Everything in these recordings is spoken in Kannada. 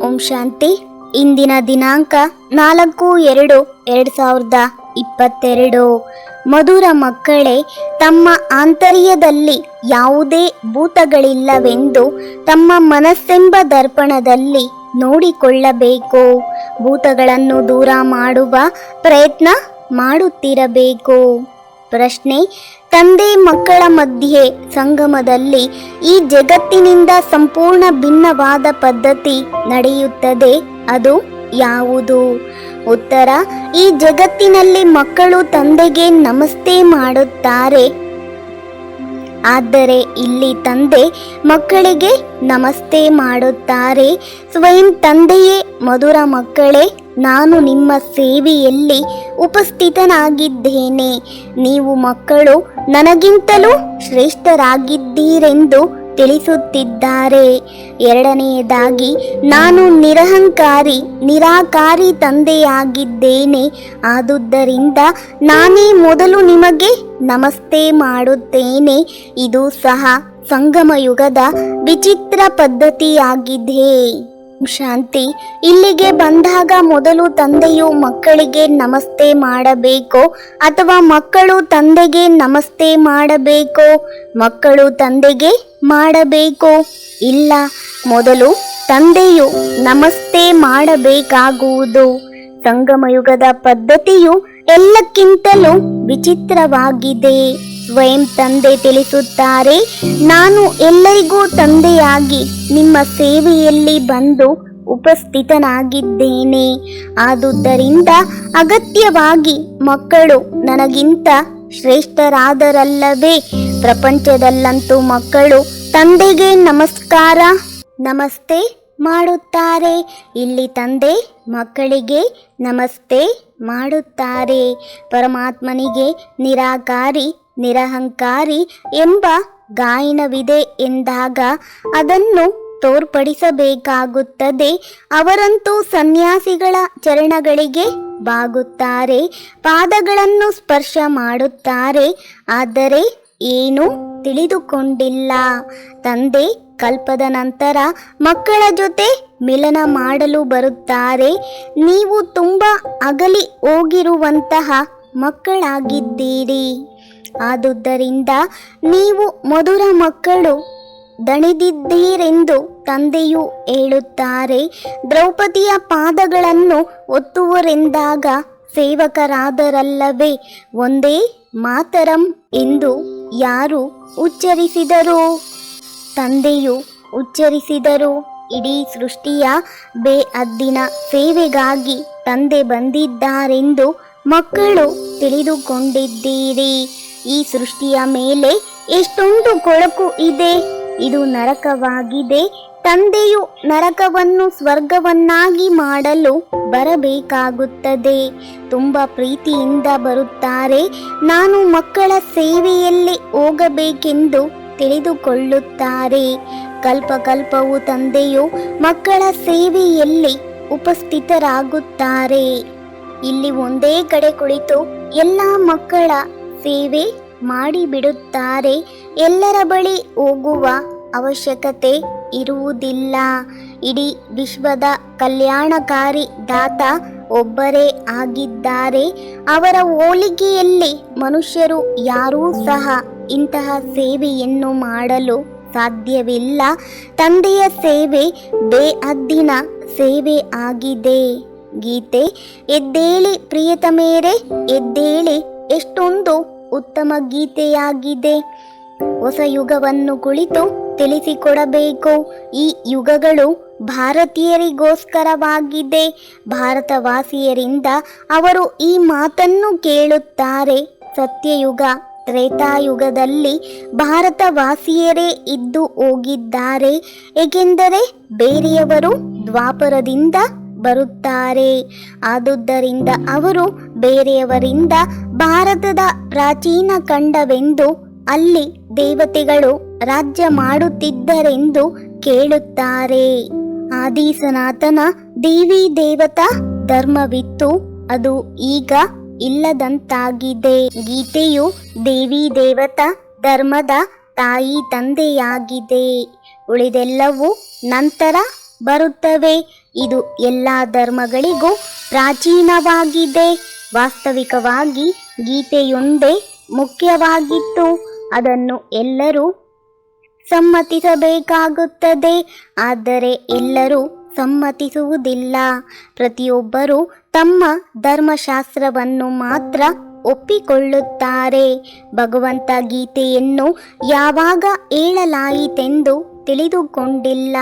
ಓಂ ಶಾಂತಿ. ಇಂದಿನ ದಿನಾಂಕ 4/2/2022. ಮಧುರ ಮಕ್ಕಳೇ, ತಮ್ಮ ಆಂತರ್ಯದಲ್ಲಿ ಯಾವುದೇ ಭೂತಗಳಿಲ್ಲವೆಂದು ತಮ್ಮ ಮನಸ್ಸೆಂಬ ದರ್ಪಣದಲ್ಲಿ ನೋಡಿಕೊಳ್ಳಬೇಕು. ಭೂತಗಳನ್ನು ದೂರ ಮಾಡುವ ಪ್ರಯತ್ನ ಮಾಡುತ್ತಿರಬೇಕು. ಪ್ರಶ್ನೆ: ತಂದೆ ಮಕ್ಕಳ ಮಧ್ಯೆ ಸಂಗಮದಲ್ಲಿ ಈ ಜಗತ್ತಿನಿಂದ ಸಂಪೂರ್ಣ ಭಿನ್ನವಾದ ಪದ್ಧತಿ ನಡೆಯುತ್ತದೆ, ಅದು ಯಾವುದು? ಉತ್ತರ: ಈ ಜಗತ್ತಿನಲ್ಲಿ ಮಕ್ಕಳು ತಂದೆಗೆ ನಮಸ್ತೆ ಮಾಡುತ್ತಾರೆ, ಆದರೆ ಇಲ್ಲಿ ತಂದೆ ಮಕ್ಕಳಿಗೆ ನಮಸ್ತೆ ಮಾಡುತ್ತಾರೆ. ಸ್ವಯಂ ತಂದೆಯೇ ಮಧುರ ಮಕ್ಕಳೇ, ನಾನು ನಿಮ್ಮ ಸೇವೆಯಲ್ಲಿ ಉಪಸ್ಥಿತನಾಗಿದ್ದೇನೆ. ನೀವು ಮಕ್ಕಳು ನನಗಿಂತಲೂ ಶ್ರೇಷ್ಠರಾಗಿದ್ದೀರೆಂದು ತಿಳಿಸುತ್ತಿದ್ದಾರೆ. ಎರಡನೆಯದಾಗಿ, ನಾನು ನಿರಾಕಾರಿ ತಂದೆಯಾಗಿದ್ದೇನೆ. ಆದುದರಿಂದ ನಾನೇ ಮೊದಲು ನಿಮಗೆ ನಮಸ್ತೆ ಮಾಡುತ್ತೇನೆ. ಇದು ಸಹ ಸಂಗಮ ಯುಗದ ವಿಚಿತ್ರ ಪದ್ಧತಿಯಾಗಿದೆ. ಶಾಂತಿ. ಇಲ್ಲಿಗೆ ಬಂದಾಗ ಮೊದಲು ತಂದೆಯು ಮಕ್ಕಳಿಗೆ ನಮಸ್ತೆ ಮಾಡಬೇಕೋ ಅಥವಾ ಮಕ್ಕಳು ತಂದೆಗೆ ನಮಸ್ತೆ ಮಾಡಬೇಕೋ? ಮಕ್ಕಳು ತಂದೆಗೆ ಮಾಡಬೇಕೋ? ಇಲ್ಲ, ಮೊದಲು ತಂದೆಯು ನಮಸ್ತೆ ಮಾಡಬೇಕಾಗುವುದು. ಸಂಗಮಯುಗದ ಪದ್ಧತಿಯು ಎಲ್ಲಕ್ಕಿಂತಲೂ ವಿಚಿತ್ರವಾಗಿದೆ. ಸ್ವಯಂ ತಂದೆ ತಿಳಿಸುತ್ತಾರೆ, ನಾನು ಎಲ್ಲರಿಗೂ ತಂದೆಯಾಗಿ ನಿಮ್ಮ ಸೇವೆಯಲ್ಲಿ ಬಂದು ಉಪಸ್ಥಿತನಾಗಿದ್ದೇನೆ. ಆದುದರಿಂದ ಅಗತ್ಯವಾಗಿ ಮಕ್ಕಳು ನನಗಿಂತ ಶ್ರೇಷ್ಠರಾದರಲ್ಲವೇ? ಪ್ರಪಂಚದಲ್ಲಂತೂ ಮಕ್ಕಳು ತಂದೆಗೆ ನಮಸ್ತೆ ಮಾಡುತ್ತಾರೆ. ಇಲ್ಲಿ ತಂದೆ ಮಕ್ಕಳಿಗೆ ನಮಸ್ತೆ ಮಾಡುತ್ತಾರೆ. ಪರಮಾತ್ಮನಿಗೆ ನಿರಹಂಕಾರಿ ಎಂಬ ಗಾಯನವಿದೆ ಎಂದಾಗ ಅದನ್ನು ತೋರ್ಪಡಿಸಬೇಕಾಗುತ್ತದೆ. ಅವರಂತೂ ಸನ್ಯಾಸಿಗಳ ಚರಣಗಳಿಗೆ ಬಾಗುತ್ತಾರೆ, ಪಾದಗಳನ್ನು ಸ್ಪರ್ಶ ಮಾಡುತ್ತಾರೆ, ಆದರೆ ಏನೂ ತಿಳಿದುಕೊಂಡಿಲ್ಲ. ತಂದೆ ಕಲ್ಪದ ನಂತರ ಮಕ್ಕಳ ಜೊತೆ ಮಿಲನ ಮಾಡಲು ಬರುತ್ತಾರೆ. ನೀವು ತುಂಬ ಅಗಲಿ ಹೋಗಿರುವಂತಹ ಮಕ್ಕಳಾಗಿದ್ದೀರಿ. ಆದುದರಿಂದ ನೀವು ಮಧುರ ಮಕ್ಕಳು ದಣಿದಿದ್ದೀರೆಂದು ತಂದೆಯು ಹೇಳುತ್ತಾರೆ. ದ್ರೌಪದಿಯ ಪಾದಗಳನ್ನು ಒತ್ತುವರೆಂದಾಗ ಸೇವಕರಾದರಲ್ಲವೇ? ಒಂದೇ ಮಾತರಂ ಎಂದು ಯಾರು ಉಚ್ಚರಿಸಿದರು? ತಂದೆಯು ಉಚ್ಚರಿಸಿದರು. ಇಡೀ ಸೃಷ್ಟಿಯ ಬೇಅದ್ದಿನ ಸೇವೆಗಾಗಿ ತಂದೆ ಬಂದಿದ್ದಾರೆಂದು ಮಕ್ಕಳು ತಿಳಿದುಕೊಂಡಿದ್ದೀರಿ. ಈ ಸೃಷ್ಟಿಯ ಮೇಲೆ ಎಷ್ಟೊಂದು ಕೊಳಕು ಇದೆ. ಇದು ನರಕವಾಗಿದೆ. ತಂದೆಯು ನರಕವನ್ನು ಸ್ವರ್ಗವನ್ನಾಗಿ ಮಾಡಲು ಬರಬೇಕಾಗುತ್ತದೆ. ತುಂಬ ಪ್ರೀತಿಯಿಂದ ಬರುತ್ತಾರೆ. ನಾನು ಮಕ್ಕಳ ಸೇವೆಯಲ್ಲಿ ಹೋಗಬೇಕೆಂದು ತಿಳಿದುಕೊಳ್ಳುತ್ತಾರೆ. ಕಲ್ಪಕಲ್ಪವು ತಂದೆಯು ಮಕ್ಕಳ ಸೇವೆಯಲ್ಲಿ ಉಪಸ್ಥಿತರಾಗುತ್ತಾರೆ. ಇಲ್ಲಿ ಒಂದೇ ಕಡೆ ಕುಳಿತು ಎಲ್ಲ ಮಕ್ಕಳ ಸೇವೆ ಮಾಡಿಬಿಡುತ್ತಾರೆ. ಎಲ್ಲರ ಬಳಿ ಹೋಗುವ ಅವಶ್ಯಕತೆ ಇರುವುದಿಲ್ಲ. ಇಡೀ ವಿಶ್ವದ ಕಲ್ಯಾಣಕಾರಿ ದಾತ ಒಬ್ಬರೇ ಆಗಿದ್ದಾರೆ. ಅವರ ಹೋಲಿಕೆಯಲ್ಲಿ ಮನುಷ್ಯರು ಯಾರೂ ಸಹ ಇಂತಹ ಸೇವೆಯನ್ನು ಮಾಡಲು ಸಾಧ್ಯವಿಲ್ಲ. ತಂದೆಯ ಸೇವೆ ಬೇಅದ್ದಿನ ಸೇವೆ ಆಗಿದೆ. ಗೀತೆ: ಎದ್ದೇಳಿ ಪ್ರಿಯತಮೇರೆ ಎದ್ದೇಳಿ, ಎಷ್ಟೊಂದು ಉತ್ತಮ ಗೀತೆಯಾಗಿದೆ. ಹೊಸ ಯುಗವನ್ನು ಕುಳಿತು ತಿಳಿಸಿಕೊಡಬೇಕು. ಈ ಯುಗಗಳು ಭಾರತೀಯರಿಗೋಸ್ಕರವಾಗಿದೆ. ಭಾರತವಾಸಿಯರಿಂದ ಅವರು ಈ ಮಾತನ್ನು ಕೇಳುತ್ತಾರೆ. ಸತ್ಯಯುಗ ತ್ರೇತಾಯುಗದಲ್ಲಿ ಭಾರತವಾಸಿಯರೇ ಇದ್ದು ಹೋಗಿದ್ದಾರೆ, ಏಕೆಂದರೆ ಬೇರೆಯವರು ದ್ವಾಪರದಿಂದ ಬರುತ್ತಾರೆ. ಆದುದರಿಂದ ಅವರು ಬೇರೆಯವರಿಂದ ಭಾರತದ ಪ್ರಾಚೀನ ಖಂಡವೆಂದು, ಅಲ್ಲಿ ದೇವತೆಗಳು ರಾಜ್ಯ ಮಾಡುತ್ತಿದ್ದರೆಂದು ಕೇಳುತ್ತಾರೆ. ಆದಿ ಸನಾತನ ದೇವಿ ದೇವತಾ ಧರ್ಮವಿತ್ತು, ಅದು ಈಗ ಇಲ್ಲದಂತಾಗಿದೆ. ಗೀತೆಯು ದೇವಿ ದೇವತಾ ಧರ್ಮದ ತಾಯಿ ತಂದೆಯಾಗಿದೆ. ಉಳಿದೆಲ್ಲವೂ ನಂತರ ಬರುತ್ತವೆ. ಇದು ಎಲ್ಲ ಧರ್ಮಗಳಿಗೂ ಪ್ರಾಚೀನವಾಗಿದೆ. ವಾಸ್ತವಿಕವಾಗಿ ಗೀತೆಯೊಂದೇ ಮುಖ್ಯವಾಗಿತ್ತು. ಅದನ್ನು ಎಲ್ಲರೂ ಸಮ್ಮತಿಸಬೇಕಾಗುತ್ತದೆ. ಆದರೆ ಎಲ್ಲರೂ ಸಮ್ಮತಿಸುವುದಿಲ್ಲ. ಪ್ರತಿಯೊಬ್ಬರೂ ತಮ್ಮ ಧರ್ಮಶಾಸ್ತ್ರವನ್ನು ಮಾತ್ರ ಒಪ್ಪಿಕೊಳ್ಳುತ್ತಾರೆ. ಭಗವಂತ ಗೀತೆಯನ್ನು ಯಾವಾಗ ಹೇಳಲಾಯಿತೆಂದು ತಿಳಿದುಕೊಂಡಿಲ್ಲ.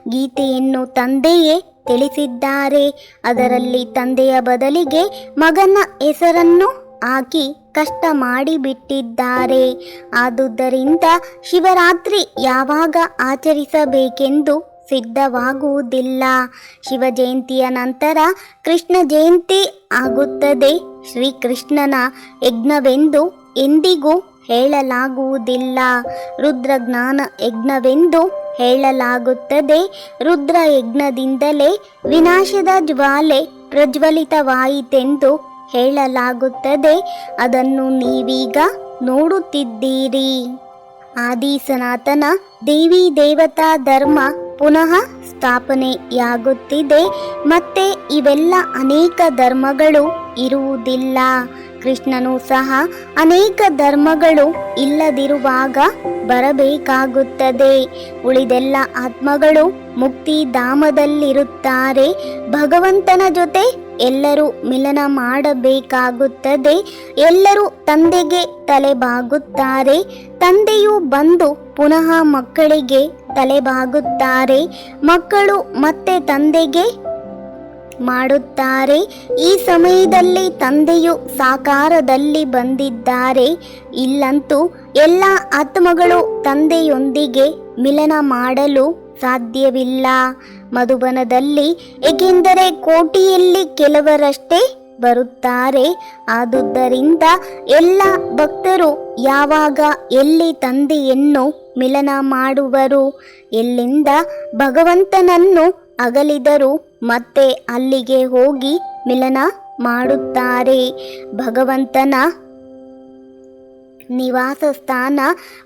ಗೀತೆಯನ್ನು ತಂದೆಯೇ ತಿಳಿಸಿದ್ದಾರೆ. ಅದರಲ್ಲಿ ತಂದೆಯ ಬದಲಿಗೆ ಮಗನ ಹೆಸರನ್ನು ಹಾಕಿ ಕಷ್ಟ ಮಾಡಿಬಿಟ್ಟಿದ್ದಾರೆ. ಆದುದರಿಂದ ಶಿವರಾತ್ರಿ ಯಾವಾಗ ಆಚರಿಸಬೇಕೆಂದು ಸಿದ್ಧವಾಗುವುದಿಲ್ಲ. ಶಿವ ಜಯಂತಿಯ ನಂತರ ಕೃಷ್ಣ ಜಯಂತಿ ಆಗುತ್ತದೆ. ಶ್ರೀಕೃಷ್ಣನ ಯಜ್ಞವೆಂದು ಎಂದಿಗೂ ಹೇಳಲಾಗುವುದಿಲ್ಲ. ರುದ್ರಜ್ಞಾನ ಯಜ್ಞವೆಂದು ಹೇಳಲಾಗುತ್ತದೆ. ರುದ್ರ ಯಜ್ಞದಿಂದಲೇ ವಿನಾಶದ ಜ್ವಾಲೆ ಪ್ರಜ್ವಲಿತವಾಯಿತೆಂದು ಹೇಳಲಾಗುತ್ತದೆ. ಅದನ್ನು ನೀವೀಗ ನೋಡುತ್ತಿದ್ದೀರಿ. ಆದಿ ಸನಾತನ ದೇವಿ ದೇವತಾ ಧರ್ಮ ಪುನಃ ಸ್ಥಾಪನೆಯಾಗುತ್ತಿದೆ. ಮತ್ತೆ ಇವೆಲ್ಲ ಅನೇಕ ಧರ್ಮಗಳು ಇರುವುದಿಲ್ಲ. ಕೃಷ್ಣನು ಸಹ ಅನೇಕ ಧರ್ಮಗಳು ಇಲ್ಲದಿರುವಾಗ ಬರಬೇಕಾಗುತ್ತದೆ. ಉಳಿದೆಲ್ಲ ಆತ್ಮಗಳು ಮುಕ್ತಿಧಾಮದಲ್ಲಿರುತ್ತಾರೆ. ಭಗವಂತನ ಜೊತೆ ಎಲ್ಲರೂ ಮಿಲನ ಮಾಡಬೇಕಾಗುತ್ತದೆ. ಎಲ್ಲರೂ ತಂದೆಗೆ ತಲೆಬಾಗುತ್ತಾರೆ. ತಂದೆಯು ಬಂದು ಪುನಃ ಮಕ್ಕಳಿಗೆ ತಲೆಬಾಗುತ್ತಾರೆ. ಮಕ್ಕಳು ಮತ್ತೆ ತಂದೆಗೆ ಮಾಡುತ್ತಾರೆ. ಈ ಸಮಯದಲ್ಲಿ ತಂದೆಯು ಸಾಕಾರದಲ್ಲಿ ಬಂದಿದ್ದಾರೆ. ಇಲ್ಲಂತೂ ಎಲ್ಲ ಆತ್ಮಗಳು ತಂದೆಯೊಂದಿಗೆ ಮಿಲನ ಮಾಡಲು ಸಾಧ್ಯವಿಲ್ಲ. ಮಧುಬನದಲ್ಲಿ ಏಕೆಂದರೆ ಕೋಟಿಯಲ್ಲಿ ಕೆಲವರಷ್ಟೇ ಬರುತ್ತಾರೆ. ಆದುದರಿಂದ ಎಲ್ಲ ಭಕ್ತರು ಯಾವಾಗ ಎಲ್ಲಿ ತಂದೆಯನ್ನು ಮಿಲನ ಮಾಡುವರು? ಎಲ್ಲಿಂದ ಭಗವಂತನನ್ನು ಅಗಲಿದರು ಮತ್ತೆ ಅಲ್ಲಿಗೆ ಹೋಗಿ ಮಿಲನ ಮಾಡುತ್ತಾರೆ. ಭಗವಂತನ ನಿವಾಸ ಸ್ಥಾನ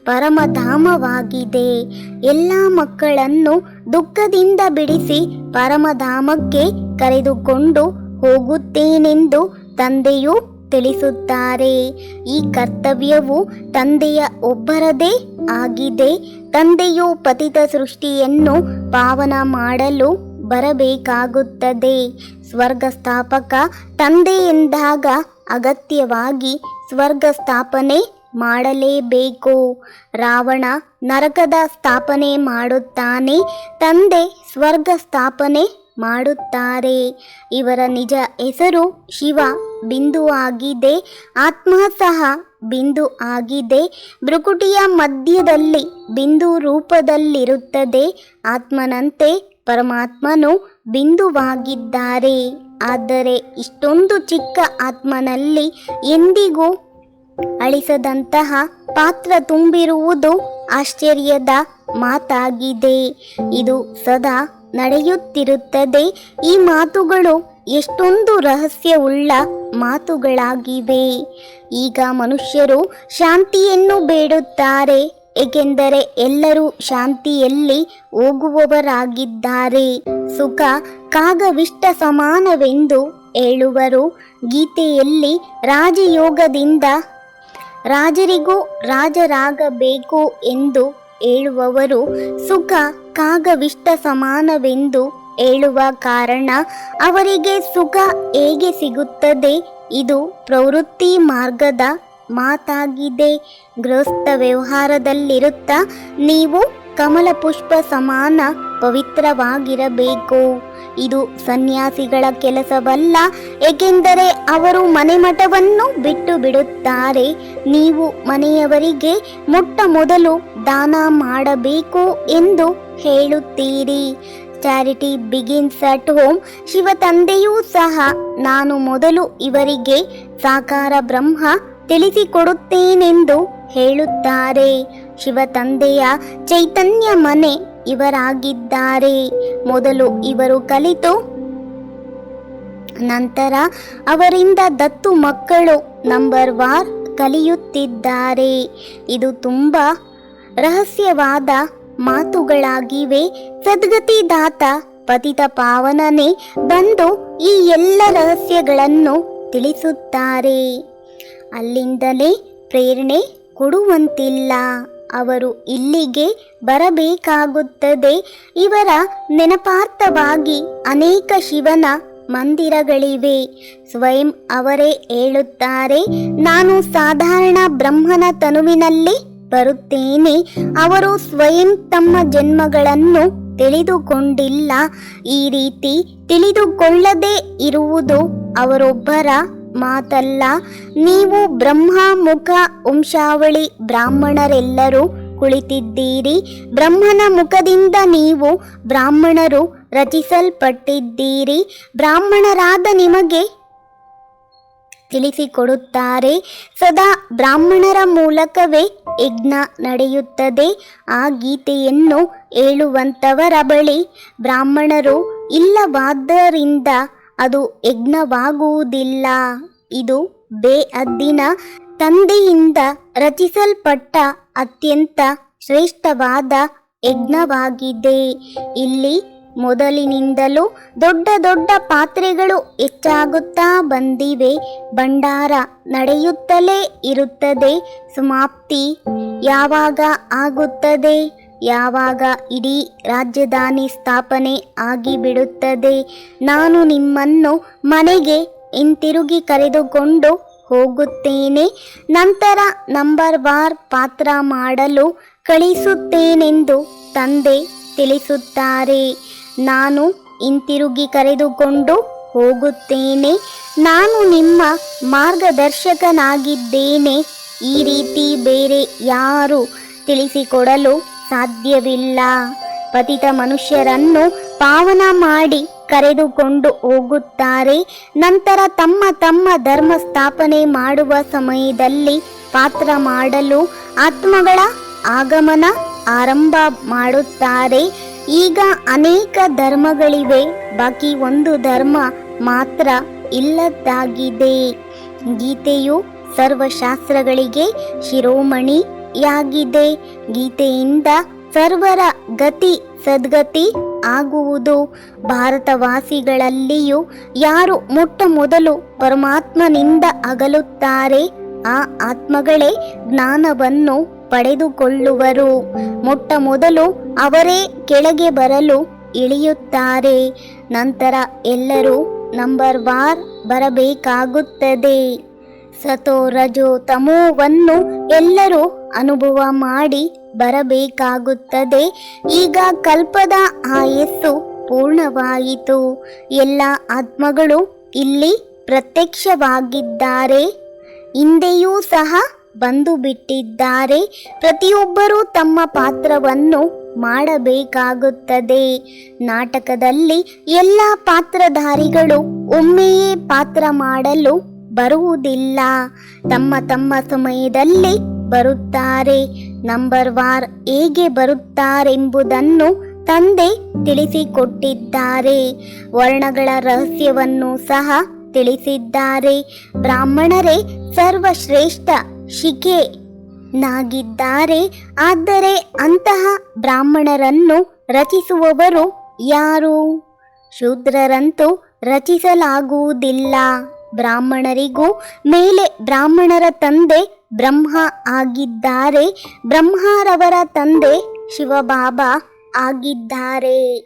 ಪರಮಧಾಮವಾಗಿದೆ. ಎಲ್ಲ ಮಕ್ಕಳನ್ನು ದುಃಖದಿಂದ ಬಿಡಿಸಿ ಪರಮಧಾಮಕ್ಕೆ ಕರೆದುಕೊಂಡು ಹೋಗುತ್ತೇನೆಂದು ತಂದೆಯು ತಿಳಿಸುತ್ತಾರೆ. ಈ ಕರ್ತವ್ಯವು ತಂದೆಯ ಒಬ್ಬರದೇ ಆಗಿದೆ. ತಂದೆಯು ಪತಿತ ಸೃಷ್ಟಿಯನ್ನು ಪಾವನ ಮಾಡಲು ಬರಬೇಕಾಗುತ್ತದೆ. ಸ್ವರ್ಗ ಸ್ಥಾಪಕ ತಂದೆ ಎಂದಾಗ ಅಗತ್ಯವಾಗಿ ಸ್ವರ್ಗ ಸ್ಥಾಪನೆ ಮಾಡಲೇಬೇಕು. ರಾವಣ ನರಕದ ಸ್ಥಾಪನೆ ಮಾಡುತ್ತಾನೆ. ತಂದೆ ಸ್ವರ್ಗ ಸ್ಥಾಪನೆ ಮಾಡುತ್ತಾರೆ. ಇವರ ನಿಜ ಹೆಸರು ಶಿವ ಬಿಂದು ಆಗಿದೆ. ಆತ್ಮ ಸಹ ಬಿಂದು ಆಗಿದೆ. ಭ್ರುಕುಟಿಯ ಮಧ್ಯದಲ್ಲಿ ಬಿಂದು ರೂಪದಲ್ಲಿರುತ್ತದೆ. ಆತ್ಮನಂತೆ ಪರಮಾತ್ಮನು ಬಿಂದುವಾಗಿದ್ದಾರೆ. ಆದರೆ ಇಷ್ಟೊಂದು ಚಿಕ್ಕ ಆತ್ಮನಲ್ಲಿ ಎಂದಿಗೂ ಅಳಿಸದಂತಹ ಪಾತ್ರ ತುಂಬಿರುವುದು ಆಶ್ಚರ್ಯದ ಮಾತಾಗಿದೆ. ಇದು ಸದಾ ನಡೆಯುತ್ತಿರುತ್ತದೆ. ಈ ಮಾತುಗಳು ಎಷ್ಟೊಂದು ರಹಸ್ಯವುಳ್ಳ ಮಾತುಗಳಾಗಿವೆ. ಈಗ ಮನುಷ್ಯರು ಶಾಂತಿಯನ್ನು ಬೇಡುತ್ತಾರೆ. ಏಕೆಂದರೆ ಎಲ್ಲರೂ ಶಾಂತಿಯಲ್ಲಿ ಹೋಗುವವರಾಗಿದ್ದಾರೆ. ಸುಖ ಕಾಗವಿಷ್ಟ ಸಮಾನವೆಂದು ಹೇಳುವರು. ಗೀತೆಯಲ್ಲಿ ರಾಜಯೋಗದಿಂದ ರಾಜರಿಗೂ ರಾಜರಾಗಬೇಕು ಎಂದು ಹೇಳುವವರು ಸುಖ ಕಾಗವಿಷ್ಟ ಸಮಾನವೆಂದು ಹೇಳುವ ಕಾರಣ ಅವರಿಗೆ ಸುಖ ಹೇಗೆ ಸಿಗುತ್ತದೆ? ಇದು ಪ್ರವೃತ್ತಿ ಮಾರ್ಗದ ಮಾತಾಗಿದೆ. ಗೃಹಸ್ಥ ವ್ಯವಹಾರದಲ್ಲಿರುತ್ತಾ ನೀವು ಕಮಲ ಪುಷ್ಪ ಸಮಾನ ಪವಿತ್ರವಾಗಿರಬೇಕು. ಇದು ಸನ್ಯಾಸಿಗಳ ಕೆಲಸವಲ್ಲ. ಏಕೆಂದರೆ ಅವರು ಮನೆಮಠವನ್ನು ಬಿಟ್ಟು ಬಿಡುತ್ತಾರೆ. ನೀವು ಮನೆಯವರಿಗೆ ಮೊಟ್ಟ ಮೊದಲು ದಾನ ಮಾಡಬೇಕು ಎಂದು ಹೇಳುತ್ತೀರಿ. Charity begins at home. Shiva ತಂದೆಯೂ ಸಹ ನಾನು ಮೊದಲು ಇವರಿಗೆ ಸಾಕಾರ ಬ್ರಹ್ಮ ತಿಳಿಸಿಕೊಡುತ್ತೇನೆಂದು ಹೇಳುತ್ತಾರೆ. ಶಿವ ತಂದೆಯ ಚೈತನ್ಯ ಮನೆ ಇವರಾಗಿದ್ದಾರೆ. ಮೊದಲು ಇವರು ಕಲಿತು ನಂತರ ಅವರಿಂದ ದತ್ತು ಮಕ್ಕಳು ನಂಬರ್ ವಾರ್ ಕಲಿಯುತ್ತಿದ್ದಾರೆ. ಇದು ತುಂಬ ರಹಸ್ಯವಾದ ಮಾತುಗಳಾಗಿವೆ. ಸದ್ಗತಿದಾತ ಪತಿತ ಪಾವನನೇ ಬಂದು ಈ ಎಲ್ಲ ರಹಸ್ಯಗಳನ್ನು ತಿಳಿಸುತ್ತಾರೆ. ಅಲ್ಲಿಂದಲೇ ಪ್ರೇರಣೆ ಕೊಡುವಂತಿಲ್ಲ, ಅವರು ಇಲ್ಲಿಗೆ ಬರಬೇಕಾಗುತ್ತದೆ. ಇವರ ನೆನಪಾರ್ಥವಾಗಿ ಅನೇಕ ಶಿವನ ಮಂದಿರಗಳಿವೆ. ಸ್ವಯಂ ಅವರೇ ಹೇಳುತ್ತಾರೆ, ನಾನು ಸಾಧಾರಣ ಬ್ರಹ್ಮನ ತನುವಿನಲ್ಲಿ ಬರುತ್ತೇನೆ. ಅವರು ಸ್ವಯಂ ತಮ್ಮ ಜನ್ಮಗಳನ್ನು ತಿಳಿದುಕೊಂಡಿಲ್ಲ. ಈ ರೀತಿ ತಿಳಿದುಕೊಳ್ಳದೇ ಇರುವುದು ಅವರೊಬ್ಬರ ಮಾತಲ್ಲ. ನೀವು ಬ್ರಹ್ಮ ಮುಖ ವಂಶಾವಳಿ ಬ್ರಾಹ್ಮಣರೆಲ್ಲರೂ ಕುಳಿತಿದ್ದೀರಿ. ಬ್ರಹ್ಮನ ಮುಖದಿಂದ ನೀವು ಬ್ರಾಹ್ಮಣರು ರಚಿಸಲ್ಪಟ್ಟಿದ್ದೀರಿ. ಬ್ರಾಹ್ಮಣರಾದ ನಿಮಗೆ ತಿಳಿಸಿಕೊಡುತ್ತಾರೆ. ಸದಾ ಬ್ರಾಹ್ಮಣರ ಮೂಲಕವೇ ಯಜ್ಞ ನಡೆಯುತ್ತದೆ. ಆ ಗೀತೆಯನ್ನು ಹೇಳುವಂಥವರ ಬಳಿ ಬ್ರಾಹ್ಮಣರು ಇಲ್ಲವಾದ್ದರಿಂದ ಅದು ಯಜ್ಞವಾಗುವುದಿಲ್ಲ. ಇದು ಬೇಅದ್ದಿನ ತಂದೆಯಿಂದ ರಚಿಸಲ್ಪಟ್ಟ ಅತ್ಯಂತ ಶ್ರೇಷ್ಠವಾದ ಯಜ್ಞವಾಗಿದೆ. ಇಲ್ಲಿ ಮೊದಲಿನಿಂದಲೂ ದೊಡ್ಡ ದೊಡ್ಡ ಪಾತ್ರೆಗಳು ಹೆಚ್ಚಾಗುತ್ತಾ ಬಂದಿವೆ. ಭಂಡಾರ ನಡೆಯುತ್ತಲೇ ಇರುತ್ತದೆ. ಸಮಾಪ್ತಿ ಯಾವಾಗ ಆಗುತ್ತದೆ? ಯಾವಾಗ ಇಡೀ ರಾಜಧಾನಿ ಸ್ಥಾಪನೆ ಆಗಿಬಿಡುತ್ತದೆ. ನಾನು ನಿಮ್ಮನ್ನು ಮನೆಗೆ ಹಿಂತಿರುಗಿ ಕರೆದುಕೊಂಡು ಹೋಗುತ್ತೇನೆ. ನಂತರ ನಂಬರ್ ವಾರ್ ಪಾತ್ರ ಮಾಡಲು ಕಳಿಸುತ್ತೇನೆಂದು ತಂದೆ ತಿಳಿಸುತ್ತಾರೆ. ನಾನು ಹಿಂತಿರುಗಿ ಕರೆದುಕೊಂಡು ಹೋಗುತ್ತೇನೆ. ನಾನು ನಿಮ್ಮ ಮಾರ್ಗದರ್ಶಕನಾಗಿದ್ದೇನೆ. ಈ ರೀತಿ ಬೇರೆ ಯಾರು ತಿಳಿಸಿಕೊಡಲು ಸಾಧ್ಯವಿಲ್ಲ. ಪತಿತ ಮನುಷ್ಯರನ್ನು ಪಾವನ ಮಾಡಿ ಕರೆದುಕೊಂಡು ಹೋಗುತ್ತಾರೆ. ನಂತರ ತಮ್ಮ ತಮ್ಮ ಧರ್ಮ ಸ್ಥಾಪನೆ ಮಾಡುವ ಸಮಯದಲ್ಲಿ ಪಾತ್ರ ಮಾಡಲು ಆತ್ಮಗಳ ಆಗಮನ ಆರಂಭ ಮಾಡುತ್ತಾರೆ. ಈಗ ಅನೇಕ ಧರ್ಮಗಳಿವೆ, ಬಾಕಿ ಒಂದು ಧರ್ಮ ಮಾತ್ರ ಇಲ್ಲದಾಗಿದೆ. ಗೀತೆಯು ಸರ್ವಶಾಸ್ತ್ರಗಳಿಗೆ ಶಿರೋಮಣಿಯಾಗಿದೆ. ಗೀತೆಯಿಂದ ಸರ್ವರ ಗತಿ ಸದ್ಗತಿ ಆಗುವುದು. ಭಾರತವಾಸಿಗಳಲ್ಲಿಯೂ ಯಾರು ಮೊಟ್ಟ ಮೊದಲು ಪರಮಾತ್ಮನಿಂದ ಅಗಲುತ್ತಾರೆ ಆ ಆತ್ಮಗಳೇ ಜ್ಞಾನವನ್ನು ಪಡೆದುಕೊಳ್ಳುವರು. ಮೊಟ್ಟ ಮೊದಲು ಅವರೇ ಕೆಳಗೆ ಬರಲು ಇಳಿಯುತ್ತಾರೆ. ನಂತರ ಎಲ್ಲರೂ ನಂಬರ್ ವಾರ್ ಬರಬೇಕಾಗುತ್ತದೆ. ಸತೋ ರಜೋ ತಮೋವನ್ನು ಎಲ್ಲರೂ ಅನುಭವ ಮಾಡಿ ಬರಬೇಕಾಗುತ್ತದೆ. ಈಗ ಕಲ್ಪದ ಆಯಸ್ಸು ಪೂರ್ಣವಾಯಿತು. ಎಲ್ಲ ಆತ್ಮಗಳು ಇಲ್ಲಿ ಪ್ರತ್ಯಕ್ಷವಾಗಿದ್ದಾರೆ. ಹಿಂದೆಯೂ ಸಹ ಬಂದು ಬಿಟ್ಟಿದ್ದಾರೆ. ಪ್ರತಿಯೊಬ್ಬರೂ ತಮ್ಮ ಪಾತ್ರವನ್ನು ಮಾಡಬೇಕಾಗುತ್ತದೆ. ನಾಟಕದಲ್ಲಿ ಎಲ್ಲ ಪಾತ್ರಧಾರಿಗಳು ಒಮ್ಮೆಯೇ ಪಾತ್ರ ಮಾಡಲು ಬರುವುದಿಲ್ಲ. ತಮ್ಮ ತಮ್ಮ ಸಮಯದಲ್ಲಿ ಬರುತ್ತಾರೆ. ನಂಬರ್ ವಾರ್ ಹೇಗೆ ಬರುತ್ತಾರೆಂಬುದನ್ನು ತಂದೆ ತಿಳಿಸಿಕೊಟ್ಟಿದ್ದಾರೆ. ವರ್ಣಗಳ ರಹಸ್ಯವನ್ನು ಸಹ ತಿಳಿಸಿದ್ದಾರೆ. ಬ್ರಾಹ್ಮಣರೇ ಸರ್ವಶ್ರೇಷ್ಠ ಶಿಖೆನಾಗಿದ್ದಾರೆ. ಆದರೆ ಅಂತಹ ಬ್ರಾಹ್ಮಣರನ್ನು ರಚಿಸುವವರು ಯಾರು? ಶೂದ್ರರಂತೂ ರಚಿಸಲಾಗುವುದಿಲ್ಲ. ಬ್ರಾಹ್ಮಣರಿಗೂ ಮೇಲೆ ಬ್ರಾಹ್ಮಣರ ತಂದೆ ಬ್ರಹ್ಮ ಆಗಿದ್ದಾರೆ. ಬ್ರಹ್ಮರವರ ತಂದೆ ಶಿವಬಾಬಾ ಆಗಿದ್ದಾರೆ.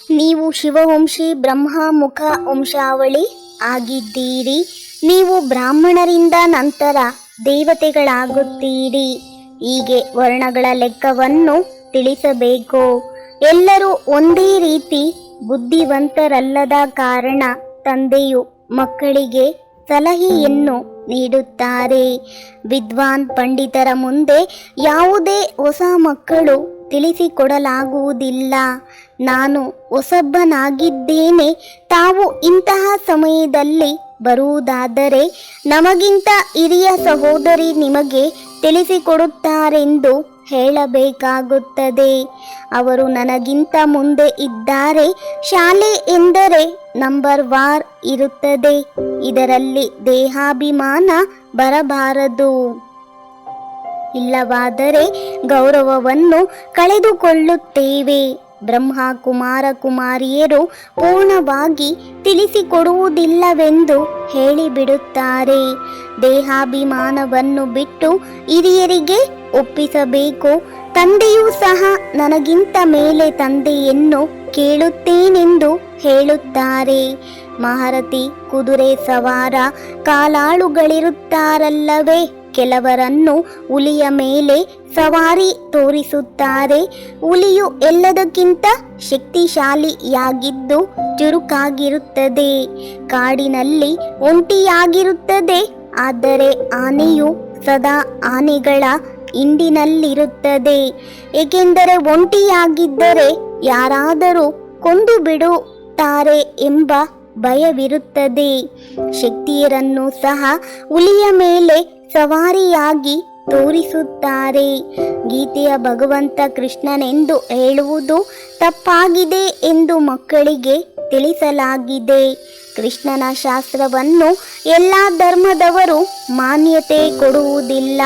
ನೀವು ಶಿವವಂಶಿ ಬ್ರಹ್ಮ ಮುಖ ವಂಶಾವಳಿ ಆಗಿದ್ದೀರಿ. ನೀವು ಬ್ರಾಹ್ಮಣರಿಂದ ನಂತರ ದೇವತೆಗಳಾಗುತ್ತೀರಿ. ಹೀಗೆ ವರ್ಣಗಳ ಲೆಕ್ಕವನ್ನು ತಿಳಿಸಬೇಕು. ಎಲ್ಲರೂ ಒಂದೇ ರೀತಿ ಬುದ್ಧಿವಂತರಲ್ಲದ ಕಾರಣ ತಂದೆಯು ಮಕ್ಕಳಿಗೆ ಸಲಹೆಯನ್ನು ನೀಡುತ್ತಾರೆ. ವಿದ್ವಾನ್ ಪಂಡಿತರ ಮುಂದೆ ಯಾವುದೇ ಹೊಸ ಮಕ್ಕಳು ತಿಳಿಸಿಕೊಡಲಾಗುವುದಿಲ್ಲ. ನಾನು ಹೊಸಬ್ಬನಾಗಿದ್ದೇನೆ. ತಾವು ಇಂತಹ ಸಮಯದಲ್ಲಿ ಬರುವುದಾದರೆ ನಮಗಿಂತ ಹಿರಿಯ ಸಹೋದರಿ ನಿಮಗೆ ತಿಳಿಸಿಕೊಡುತ್ತಾರೆಂದು ಹೇಳಬೇಕಾಗುತ್ತದೆ. ಅವರು ನನಗಿಂತ ಮುಂದೆ ಇದ್ದಾರೆ. ಶಾಲೆ ಎಂದರೆ ನಂಬರ್ ವಾರ್ ಇರುತ್ತದೆ. ಇದರಲ್ಲಿ ದೇಹಾಭಿಮಾನ ಬರಬಾರದು. ಇಲ್ಲವಾದರೆ ಗೌರವವನ್ನು ಕಳೆದುಕೊಳ್ಳುತ್ತೇವೆ. ಬ್ರಹ್ಮ ಕುಮಾರ ಕುಮಾರಿಯರು ಪೂರ್ಣವಾಗಿ ತಿಳಿಸಿಕೊಡುವುದಿಲ್ಲವೆಂದು ಹೇಳಿಬಿಡುತ್ತಾರೆ. ದೇಹಾಭಿಮಾನವನ್ನು ಬಿಟ್ಟು ಹಿರಿಯರಿಗೆ ಒಪ್ಪಿಸಬೇಕು. ತಂದೆಯೂ ಸಹ ನನಗಿಂತ ಮೇಲೆ ತಂದೆಯನ್ನು ಕೇಳುತ್ತೇನೆಂದು ಹೇಳುತ್ತಾರೆ. ಮಹಾರಥಿ, ಕುದುರೆ ಸವಾರ, ಕಾಲಾಳುಗಳಿರುತ್ತಾರಲ್ಲವೇ, ಕೆಲವರನ್ನು ಹುಲಿಯ ಮೇಲೆ ಸವಾರಿ ತೋರಿಸುತ್ತಾರೆ. ಹುಲಿಯು ಎಲ್ಲದಕ್ಕಿಂತ ಶಕ್ತಿಶಾಲಿಯಾಗಿದ್ದು ಚುರುಕಾಗಿರುತ್ತದೆ. ಕಾಡಿನಲ್ಲಿ ಒಂಟಿಯಾಗಿರುತ್ತದೆ. ಆದರೆ ಆನೆಯು ಸದಾ ಆನೆಗಳ ಹಿಂಡಿನಲ್ಲಿರುತ್ತದೆ. ಏಕೆಂದರೆ ಒಂಟಿಯಾಗಿದ್ದರೆ ಯಾರಾದರೂ ಕೊಂದು ಬಿಡುತ್ತಾರೆ ಎಂಬ ಭಯವಿರುತ್ತದೆ. ಶಕ್ತಿಯರನ್ನು ಸಹ ಹುಲಿಯ ಮೇಲೆ ಸವಾರಿಯಾಗಿ ತೋರಿಸುತ್ತಾರೆ. ಗೀತೆಯ ಭಗವಂತ ಕೃಷ್ಣನೆಂದು ಹೇಳುವುದು ತಪ್ಪಾಗಿದೆ ಎಂದು ಮಕ್ಕಳಿಗೆ ತಿಳಿಸಲಾಗಿದೆ. ಕೃಷ್ಣನ ಶಾಸ್ತ್ರವನ್ನು ಎಲ್ಲ ಧರ್ಮದವರು ಮಾನ್ಯತೆ ಕೊಡುವುದಿಲ್ಲ.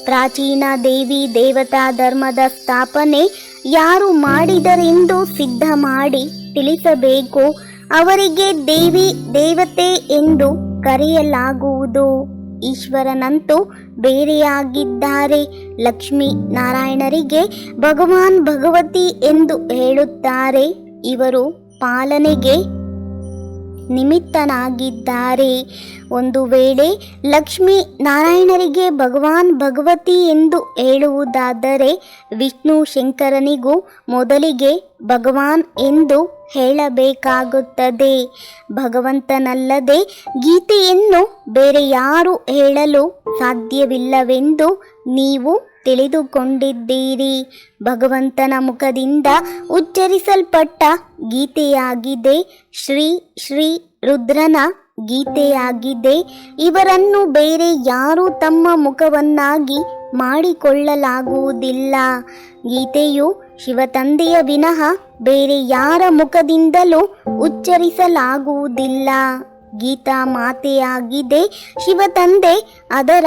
ಪ್ರಾಚೀನ ದೇವಿ ದೇವತಾ ಧರ್ಮದ ಸ್ಥಾಪನೆ ಯಾರು ಮಾಡಿದರೆಂದು ಸಿದ್ಧ ಮಾಡಿ ತಿಳಿಸಬೇಕು. ಅವರಿಗೆ ದೇವಿ ದೇವತೆ ಎಂದು ಕರೆಯಲಾಗುವುದು. ಈಶ್ವರನಂತೂ ಬೇರೆಯಾಗಿದ್ದಾರೆ. ಲಕ್ಷ್ಮೀ ನಾರಾಯಣರಿಗೆ ಭಗವಾನ್ ಭಗವತಿ ಎಂದು ಹೇಳುತ್ತಾರೆ. ಇವರು ಪಾಲನೆಗೆ ನಿಮಿತ್ತನಾಗಿದ್ದಾರೆ. ಒಂದು ವೇಳೆ ಲಕ್ಷ್ಮೀ ನಾರಾಯಣರಿಗೆ ಭಗವಾನ್ ಭಗವತಿ ಎಂದು ಹೇಳುವುದಾದರೆ ವಿಷ್ಣು ಶಂಕರನಿಗೂ ಮೊದಲಿಗೆ ಭಗವಾನ್ ಎಂದು ಹೇಳಬೇಕಾಗುತ್ತದೆ. ಭಗವಂತನಲ್ಲದೆ ಗೀತೆಯನ್ನು ಬೇರೆ ಯಾರು ಹೇಳಲು ಸಾಧ್ಯವಿಲ್ಲವೆಂದು ನೀವು ತಿಳಿದುಕೊಂಡಿದ್ದೀರಿ. ಭಗವಂತನ ಮುಖದಿಂದ ಉಚ್ಚರಿಸಲ್ಪಟ್ಟ ಗೀತೆಯಾಗಿದೆ. ಶ್ರೀ ಶ್ರೀ ರುದ್ರನ ಗೀತೆಯಾಗಿದೆ. ಇವರನ್ನು ಬೇರೆ ಯಾರೂ ತಮ್ಮ ಮುಖವನ್ನಾಗಿ ಮಾಡಿಕೊಳ್ಳಲಾಗುವುದಿಲ್ಲ. ಗೀತೆಯು ಶಿವತಂದೆಯ ವಿನಃ ಬೇರೆ ಯಾರ ಮುಖದಿಂದಲೂ ಉಚ್ಚರಿಸಲಾಗುವುದಿಲ್ಲ. ಗೀತಾ ಮಾತೆಯಾಗಿದೆ. ಶಿವತಂದೆ ಅದರ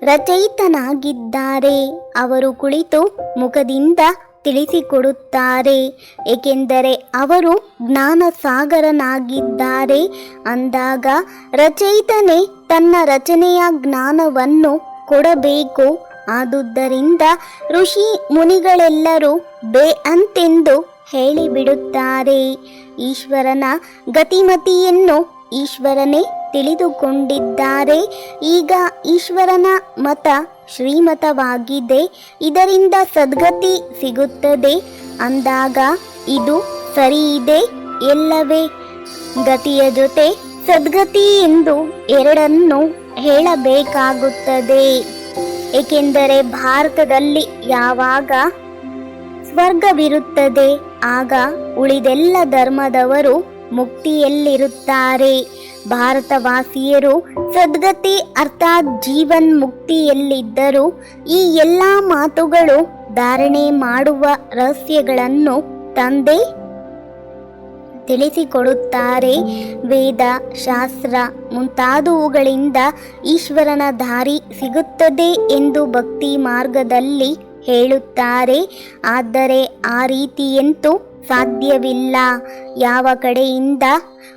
ರಚಯಿತನಾಗಿದ್ದಾರೆ. ಅವರು ಕುಳಿತು ಮುಖದಿಂದ ತಿಳಿಸಿಕೊಡುತ್ತಾರೆ. ಏಕೆಂದರೆ ಅವರು ಜ್ಞಾನ ಸಾಗರನಾಗಿದ್ದಾರೆ. ಅಂದಾಗ ರಚಯಿತನೇ ತನ್ನ ರಚನೆಯ ಜ್ಞಾನವನ್ನು ಕೊಡಬೇಕು. ಆದುದರಿಂದ ಋಷಿ ಮುನಿಗಳೆಲ್ಲರೂ ಬೇ ಅಂತೆಂದು ಹೇಳಿಬಿಡುತ್ತಾರೆ. ಈಶ್ವರನ ಗತಿಮತಿಯನ್ನು ಈಶ್ವರನೇ ತಿಳಿದುಕೊಂಡಿದ್ದಾರೆ. ಈಗ ಈಶ್ವರನ ಮತ ಶ್ರೀಮತವಾಗಿದೆ. ಇದರಿಂದ ಸದ್ಗತಿ ಸಿಗುತ್ತದೆ. ಅಂದಾಗ ಇದು ಸರಿಯಿದೆ ಎಲ್ಲವೇ. ಗತಿಯ ಜೊತೆ ಸದ್ಗತಿ ಎಂದು ಎರಡನ್ನು ಹೇಳಬೇಕಾಗುತ್ತದೆ. ಏಕೆಂದರೆ ಭಾರತದಲ್ಲಿ ಯಾವಾಗ ಸ್ವರ್ಗವಿರುತ್ತದೆ ಆಗ ಉಳಿದೆಲ್ಲ ಧರ್ಮದವರು ಮುಕ್ತಿಯಲ್ಲಿರುತ್ತಾರೆ. ಭಾರತವಾಸಿಯರು ಸದ್ಗತಿ ಅರ್ಥಾತ್ ಜೀವನ್ ಮುಕ್ತಿಯಲ್ಲಿದ್ದರು. ಈ ಎಲ್ಲ ಮಾತುಗಳು ಧಾರಣೆ ಮಾಡುವ ರಹಸ್ಯಗಳನ್ನು ತಂದೆ ತಿಳಿಸಿಕೊಡುತ್ತಾರೆ. ವೇದ ಶಾಸ್ತ್ರ ಮುಂತಾದವುಗಳಿಂದ ಈಶ್ವರನ ದಾರಿ ಸಿಗುತ್ತದೆ ಎಂದು ಭಕ್ತಿ ಮಾರ್ಗದಲ್ಲಿ ಹೇಳುತ್ತಾರೆ. ಆದರೆ ಆ ರೀತಿಯಂತೂ ಸಾಧ್ಯವಿಲ್ಲ. ಯಾವ ಕಡೆಯಿಂದ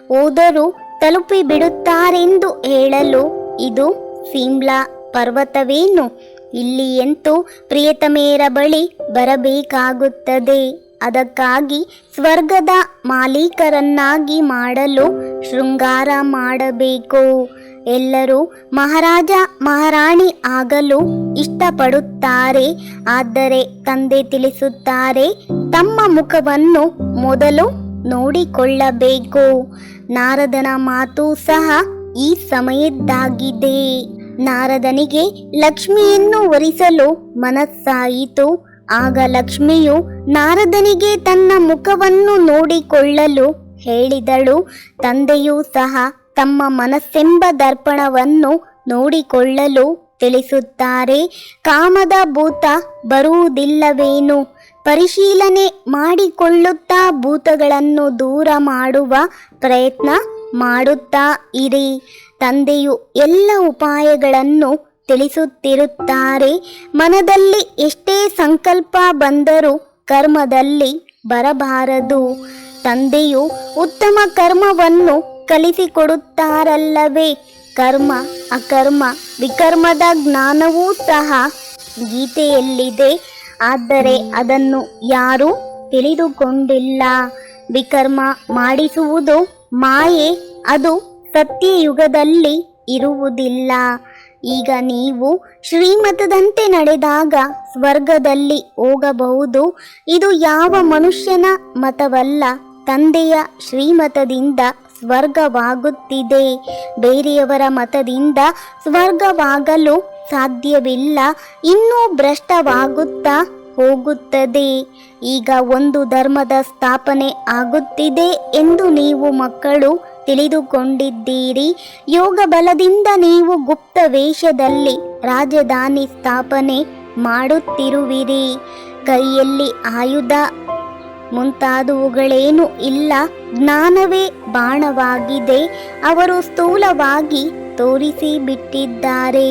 ಹೋದರೂ ತಲುಪಿಬಿಡುತ್ತಾರೆಂದು ಹೇಳಲು ಇದು ಸಿಮ್ಲಾ ಪರ್ವತವೇನು? ಇಲ್ಲಿಯಂತೂ ಪ್ರಿಯತಮೆಯರ ಬಳಿ ಬರಬೇಕಾಗುತ್ತದೆ. ಅದಕ್ಕಾಗಿ ಸ್ವರ್ಗದ ಮಾಲೀಕರನ್ನಾಗಿ ಮಾಡಲು ಶೃಂಗಾರ ಮಾಡಬೇಕು. ಎಲ್ಲರೂ ಮಹಾರಾಜ ಮಹಾರಾಣಿ ಆಗಲು ಇಷ್ಟಪಡುತ್ತಾರೆ. ಆದರೆ ತಂದೆ ತಿಳಿಸುತ್ತಾರೆ, ತಮ್ಮ ಮುಖವನ್ನು ಮೊದಲು ನೋಡಿಕೊಳ್ಳಬೇಕು. ನಾರದನ ಮಾತು ಸಹ ಈ ಸಮಯದ್ದಾಗಿದೆ. ನಾರದನಿಗೆ ಲಕ್ಷ್ಮಿಯನ್ನು ವರಿಸಲು ಮನಸ್ಸಾಯಿತು. ಆಗ ಲಕ್ಷ್ಮಿಯು ನಾರದನಿಗೆ ತನ್ನ ಮುಖವನ್ನು ನೋಡಿಕೊಳ್ಳಲು ಹೇಳಿದಳು. ತಂದೆಯೂ ಸಹ ತಮ್ಮ ಮನಸ್ಸೆಂಬ ದರ್ಪಣವನ್ನು ನೋಡಿಕೊಳ್ಳಲು ತಿಳಿಸುತ್ತಾರೆ. ಕಾಮದ ಭೂತ ಬರುವುದಿಲ್ಲವೇನು? ಪರಿಶೀಲನೆ ಮಾಡಿಕೊಳ್ಳುತ್ತಾ ಭೂತಗಳನ್ನು ದೂರ ಮಾಡುವ ಪ್ರಯತ್ನ ಮಾಡುತ್ತಾ ಇರಿ. ತಂದೆಯು ಎಲ್ಲ ಉಪಾಯಗಳನ್ನು ತಿಳಿಸುತ್ತಿರುತ್ತಾರೆ. ಮನದಲ್ಲಿ ಎಷ್ಟೇ ಸಂಕಲ್ಪ ಬಂದರೂ ಕರ್ಮದಲ್ಲಿ ಬರಬಾರದು. ತಂದೆಯು ಉತ್ತಮ ಕರ್ಮವನ್ನು ಕಲಿಸಿಕೊಡುತ್ತಾರಲ್ಲವೇ. ಕರ್ಮ ಅಕರ್ಮ ವಿಕರ್ಮದ ಜ್ಞಾನವೂ ಸಹ ಗೀತೆಯಲ್ಲಿದೆ. ಆದರೆ ಅದನ್ನು ಯಾರೂ ತಿಳಿದುಕೊಂಡಿಲ್ಲ. ವಿಕರ್ಮ ಮಾಡಿಸುವುದು ಮಾಯೆ, ಅದು ಸತ್ಯಯುಗದಲ್ಲಿ ಇರುವುದಿಲ್ಲ. ಈಗ ನೀವು ಶ್ರೀಮತದಂತೆ ನಡೆದಾಗ ಸ್ವರ್ಗದಲ್ಲಿ ಹೋಗಬಹುದು. ಇದು ಯಾವ ಮನುಷ್ಯನ ಮತವಲ್ಲ, ತಂದೆಯ ಶ್ರೀಮತದಿಂದ ಸ್ವರ್ಗವಾಗುತ್ತಿದೆ. ಬೇರೆಯವರ ಮತದಿಂದ ಸ್ವರ್ಗವಾಗಲು ಸಾಧ್ಯವಿಲ್ಲ. ಇನ್ನೂ ಭ್ರಷ್ಟವಾಗುತ್ತಾ ಹೋಗುತ್ತದೆ. ಈಗ ಒಂದು ಧರ್ಮದ ಸ್ಥಾಪನೆ ಆಗುತ್ತಿದೆ ಎಂದು ನೀವು ಮಕ್ಕಳು ತಿಳಿದುಕೊಂಡಿದ್ದೀರಿ. ಯೋಗ ಬಲದಿಂದ ನೀವು ಗುಪ್ತ ವೇಷದಲ್ಲಿ ರಾಜಧಾನಿ ಸ್ಥಾಪನೆ ಮಾಡುತ್ತಿರುವಿರಿ. ಕೈಯಲ್ಲಿ ಆಯುಧ ಮುಂತಾದವುಗಳೇನೂ ಇಲ್ಲ, ಜ್ಞಾನವೇ ಬಾಣವಾಗಿದೆ. ಅವರು ಸ್ಥೂಲವಾಗಿ ತೋರಿಸಿ ಬಿಟ್ಟಿದ್ದಾರೆ.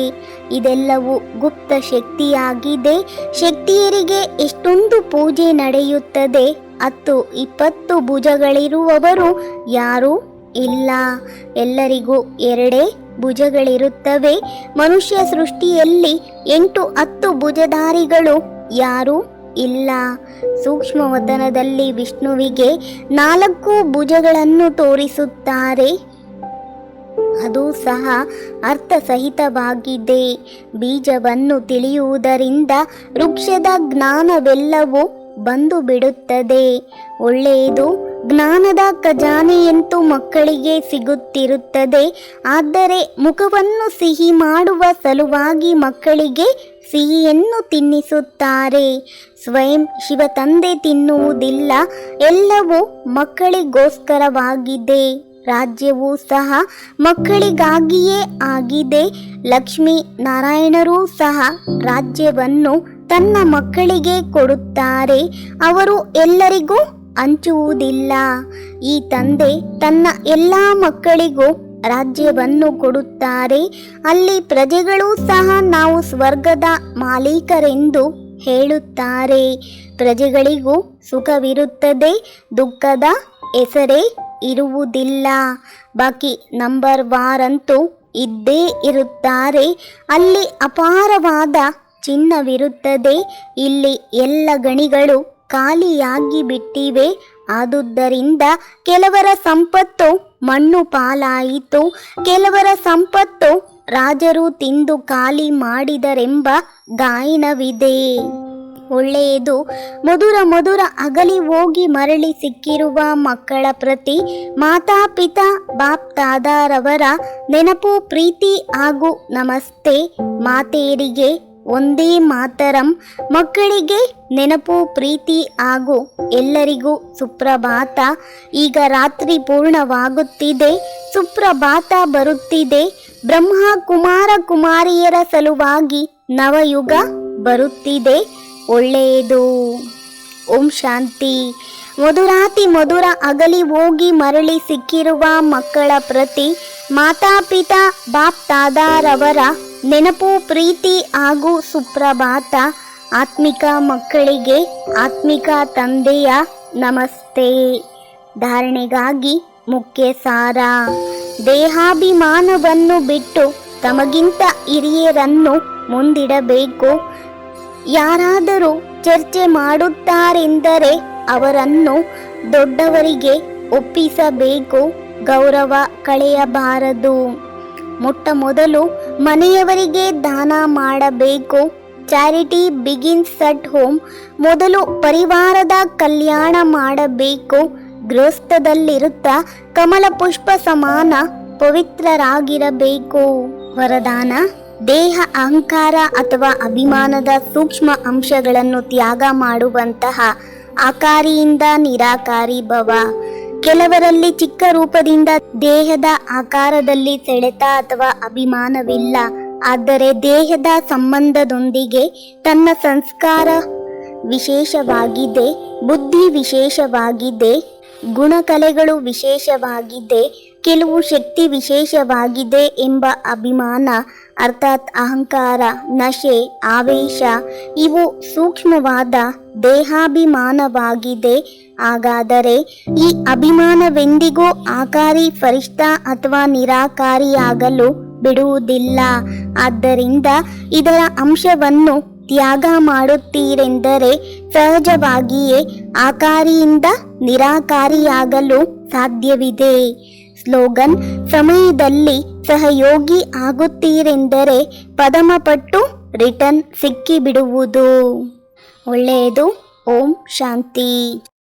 ಇದೆಲ್ಲವೂ ಗುಪ್ತ ಶಕ್ತಿಯಾಗಿದೆ. ಶಕ್ತಿಯರಿಗೆ ಎಷ್ಟೊಂದು ಪೂಜೆ ನಡೆಯುತ್ತದೆ. 10-20 ಭುಜಗಳಿರುವವರು ಯಾರೂ ಇಲ್ಲ. ಎಲ್ಲರಿಗೂ 2 ಭುಜಗಳಿರುತ್ತವೆ. ಮನುಷ್ಯ ಸೃಷ್ಟಿಯಲ್ಲಿ 8-10 ಭುಜಧಾರಿಗಳು ಯಾರೂ ಇಲ್ಲ. ಸೂಕ್ಷ್ಮವತನದಲ್ಲಿ ವಿಷ್ಣುವಿಗೆ 4 ಭುಜಗಳನ್ನು ತೋರಿಸುತ್ತಾರೆ. ಅದು ಸಹ ಅರ್ಥಸಹಿತವಾಗಿದೆ. ಬೀಜವನ್ನು ತಿಳಿಯುವುದರಿಂದ ವೃಕ್ಷದ ಜ್ಞಾನವೆಲ್ಲವೂ ಬಂದು ಬಿಡುತ್ತದೆ. ಒಳ್ಳೆಯದು. ಜ್ಞಾನದ ಖಜಾನೆಯಂತೂ ಮಕ್ಕಳಿಗೆ ಸಿಗುತ್ತಿರುತ್ತದೆ. ಆದರೆ ಮುಖವನ್ನು ಸಿಹಿ ಮಾಡುವ ಸಲುವಾಗಿ ಮಕ್ಕಳಿಗೆ ಸಿಹಿಯನ್ನು ತಿನ್ನಿಸುತ್ತಾರೆ. ಸ್ವಯಂ ಶಿವ ತಂದೆ ತಿನ್ನುವುದಿಲ್ಲ. ಎಲ್ಲವೂ ಮಕ್ಕಳಿಗೋಸ್ಕರವಾಗಿದೆ. ರಾಜ್ಯವೂ ಸಹ ಮಕ್ಕಳಿಗಾಗಿಯೇ ಆಗಿದೆ. ಲಕ್ಷ್ಮೀ ನಾರಾಯಣರೂ ಸಹ ರಾಜ್ಯವನ್ನು ತನ್ನ ಮಕ್ಕಳಿಗೆ ಕೊಡುತ್ತಾರೆ. ಅವರು ಎಲ್ಲರಿಗೂ ಹಂಚುವುದಿಲ್ಲ. ಈ ತಂದೆ ತನ್ನ ಎಲ್ಲ ಮಕ್ಕಳಿಗೂ ರಾಜ್ಯವನ್ನು ಕೊಡುತ್ತಾರೆ. ಅಲ್ಲಿ ಪ್ರಜೆಗಳೂ ಸಹ ನಾವು ಸ್ವರ್ಗದ ಮಾಲೀಕರೆಂದು ಹೇಳುತ್ತಾರೆ. ಪ್ರಜೆಗಳಿಗೂ ಸುಖವಿರುತ್ತದೆ, ದುಃಖದ ಹೆಸರೇ ಇರುವುದಿಲ್ಲ. ಬಾಕಿ ನಂಬರ್ ವಾರಂತೂ ಇದ್ದೇ ಇರುತ್ತಾರೆ. ಅಲ್ಲಿ ಅಪಾರವಾದ ಚಿನ್ನವಿರುತ್ತದೆ. ಇಲ್ಲಿ ಎಲ್ಲ ಗಣಿಗಳು ಖಾಲಿಯಾಗಿ ಬಿಟ್ಟಿವೆ. ಆದುದರಿಂದ ಕೆಲವರ ಸಂಪತ್ತು ಮಣ್ಣು ಪಾಲಾಯಿತು, ಕೆಲವರ ಸಂಪತ್ತು ರಾಜರು ತಿಂದು ಖಾಲಿ ಮಾಡಿದರೆಂಬ ಗಾಯನವಿದೆ. ಒಳ್ಳೆಯದು. ಮಧುರ ಅಗಲಿ ಹೋಗಿ ಮರಳಿ ಸಿಕ್ಕಿರುವ ಮಕ್ಕಳ ಪ್ರತಿ ಮಾತಾಪಿತಾ ಬಾಪ್ ದಾದಾರವರ ನೆನಪು, ಪ್ರೀತಿ ಹಾಗೂ ನಮಸ್ತೆ. ಮಾತೆಯರಿಗೆ ಒಂದೇ ಮಾತರಂ. ಮಕ್ಕಳಿಗೆ ನೆನಪು, ಪ್ರೀತಿ ಹಾಗೂ ಎಲ್ಲರಿಗೂ ಸುಪ್ರಭಾತ. ಈಗ ರಾತ್ರಿ ಪೂರ್ಣವಾಗುತ್ತಿದೆ, ಸುಪ್ರಭಾತ ಬರುತ್ತಿದೆ. ಬ್ರಹ್ಮ ಕುಮಾರ ಕುಮಾರಿಯರ ಸಲುವಾಗಿ ನವಯುಗ ಬರುತ್ತಿದೆ. ಒಳ್ಳೆಯದು. ಓಂ ಶಾಂತಿ. ಮಧುರ ಅಗಲಿ ಹೋಗಿ ಮರಳಿ ಸಿಕ್ಕಿರುವ ಮಕ್ಕಳ ಪ್ರತಿ ಮಾತಾಪಿತಾ ಬಾಪ್ ದಾದಾರವರ ನೆನಪು, ಪ್ರೀತಿ ಹಾಗೂ ಸುಪ್ರಭಾತ. ಆತ್ಮಿಕ ಮಕ್ಕಳಿಗೆ ಆತ್ಮಿಕ ತಂದೆಯ ನಮಸ್ತೆ. ಧಾರಣೆಗಾಗಿ ಮುಖ್ಯ ಸಾರ. ದೇಹಾಭಿಮಾನವನ್ನು ಬಿಟ್ಟು ತಮಗಿಂತ ಹಿರಿಯರನ್ನು ಮುಂದಿಡಬೇಕು. ಯಾರಾದರೂ ಚರ್ಚೆ ಮಾಡುತ್ತಾರೆಂದರೆ ಅವರನ್ನು ದೊಡ್ಡವರಿಗೆ ಒಪ್ಪಿಸಬೇಕು. ಗೌರವ ಕಳೆಯಬಾರದು. ಮೊಟ್ಟಮೊದಲು ಮನೆಯವರಿಗೆ ದಾನ ಮಾಡಬೇಕು. Charity begins at home. ಮೊದಲು ಪರಿವಾರದ ಕಲ್ಯಾಣ ಮಾಡಬೇಕು. ಗೃಹಸ್ಥದಲ್ಲಿರುತ್ತಾ ಕಮಲ ಪುಷ್ಪ ಸಮಾನ ಪವಿತ್ರರಾಗಿರಬೇಕು. ವರದಾನ: ದೇಹ ಅಹಂಕಾರ ಅಥವಾ ಅಭಿಮಾನದ ಸೂಕ್ಷ್ಮ ಅಂಶಗಳನ್ನು ತ್ಯಾಗ ಮಾಡುವಂತಹ ಆಕಾರಿಯಿಂದ ನಿರಾಕಾರಿ ಭವ. ಕೆಲವರಲ್ಲಿ ಚಿಕ್ಕ ರೂಪದಿಂದ ದೇಹದ ಆಕಾರದಲ್ಲಿ ಸೆಳೆತ ಅಥವಾ ಅಭಿಮಾನವಿಲ್ಲ. ಆದರೆ ದೇಹದ ಸಂಬಂಧದೊಂದಿಗೆ ತನ್ನ ಸಂಸ್ಕಾರ ವಿಶೇಷವಾಗಿದೆ, ಬುದ್ಧಿ ವಿಶೇಷವಾಗಿದೆ, ಗುಣಕಲೆಗಳು ವಿಶೇಷವಾಗಿದೆ, ಕೆಲವು ಶಕ್ತಿ ವಿಶೇಷವಾಗಿದೆ ಎಂಬ ಅಭಿಮಾನ ಅರ್ಥಾತ್ ಅಹಂಕಾರ, ನಶೆ, ಆವೇಶ ಇವು ಸೂಕ್ಷ್ಮವಾದ ದೇಹಾಭಿಮಾನವಾಗಿದೆ. ಹಾಗಾದರೆ ಈ ಅಭಿಮಾನವೆಂದಿಗೂ ಆಕಾರಿ, ಫರಿಷ್ಠ ಅಥವಾ ನಿರಾಕಾರಿಯಾಗಲು ಬಿಡುವುದಿಲ್ಲ. ಆದ್ದರಿಂದ ಇದರ ಅಂಶವನ್ನು ತ್ಯಾಗ ಮಾಡುತ್ತೀರೆಂದರೆ ಸಹಜವಾಗಿಯೇ ಆಕಾರಿಯಿಂದ ನಿರಾಕಾರಿಯಾಗಲು ಸಾಧ್ಯವಿದೆ. ಸ್ಲೋಗನ್: ಸಮಯದಲ್ಲಿ ಸಹಯೋಗಿ ಆಗುತ್ತೀರೆಂದರೆ ಪದಮಪಟ್ಟು ರಿಟರ್ನ್ ಸಿಕ್ಕಿಬಿಡುವುದು. ಒಳ್ಳೆಯದು. ಓಂ ಶಾಂತಿ.